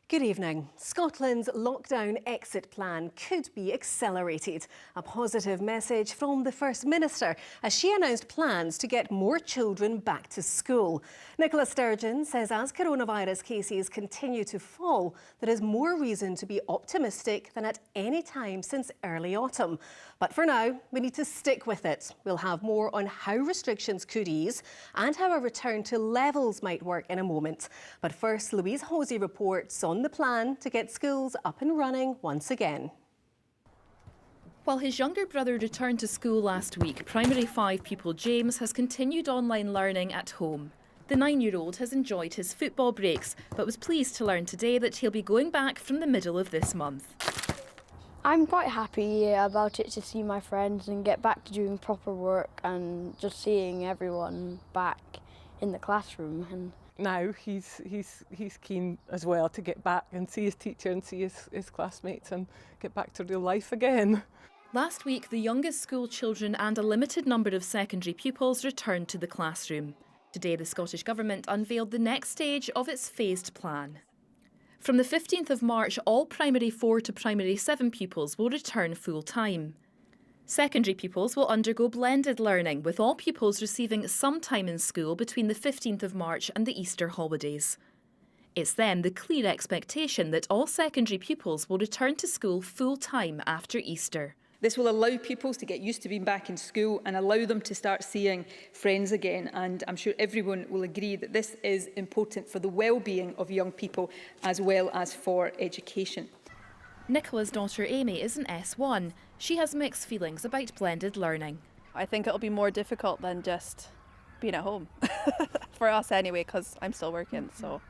Good evening. Scotland's lockdown exit plan could be accelerated. A positive message from the First Minister as she announced plans to get more children back to school. Nicola Sturgeon says as coronavirus cases continue to fall, there is more reason to be optimistic than at any time since early autumn. But for now, we need to stick with it. We'll have more on how restrictions could ease and how a return to levels might work in a moment. But first, Louise Hosey reports on the plan to get schools up and running once again. While his younger brother returned to school last week, Primary 5 pupil James has continued online learning at home. The 9-year-old has enjoyed his football breaks, but was pleased to learn today that he'll be going back from the middle of this month. I'm quite happy about it, to see my friends and get back to doing proper work and just seeing everyone back in the classroom. And now he's keen as well to get back and see his teacher and see his classmates and get back to real life again. Last week, the youngest school children and a limited number of secondary pupils returned to the classroom. Today, the Scottish Government unveiled the next stage of its phased plan. From the 15th of March, all Primary 4 to Primary 7 pupils will return full-time. Secondary pupils will undergo blended learning, with all pupils receiving some time in school between the 15th of March and the Easter holidays. It's then the clear expectation that all secondary pupils will return to school full-time after Easter. This will allow pupils to get used to being back in school and allow them to start seeing friends again. And I'm sure everyone will agree that this is important for the well-being of young people as well as for education. Nicola's daughter Amy is an S1. She has mixed feelings about blended learning. I think it'll be more difficult than just being at home. For us anyway, because I'm still working. So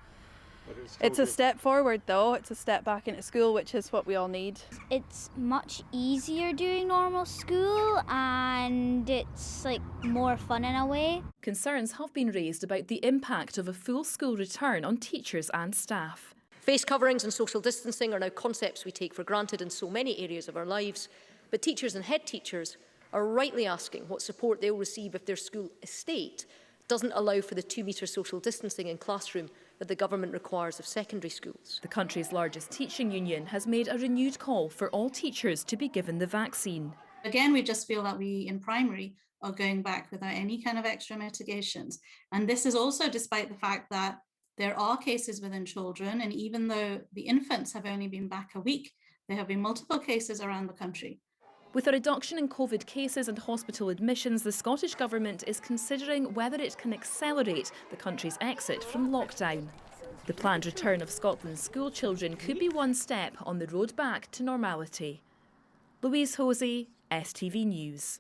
it's a step forward though. It's a step back into school, which is what we all need. It's much easier doing normal school and it's like more fun in a way. Concerns have been raised about the impact of a full school return on teachers and staff. Face coverings and social distancing are now concepts we take for granted in so many areas of our lives, but teachers and head teachers are rightly asking what support they'll receive if their school estate doesn't allow for the 2-metre social distancing in classroom that the government requires of secondary schools. The country's largest teaching union has made a renewed call for all teachers to be given the vaccine. Again, we just feel that we in primary are going back without any kind of extra mitigations. And this is also despite the fact that there are cases within children, and even though the infants have only been back a week, there have been multiple cases around the country. With a reduction in COVID cases and hospital admissions, the Scottish Government is considering whether it can accelerate the country's exit from lockdown. The planned return of Scotland's school children could be one step on the road back to normality. Louise Hosey, STV News.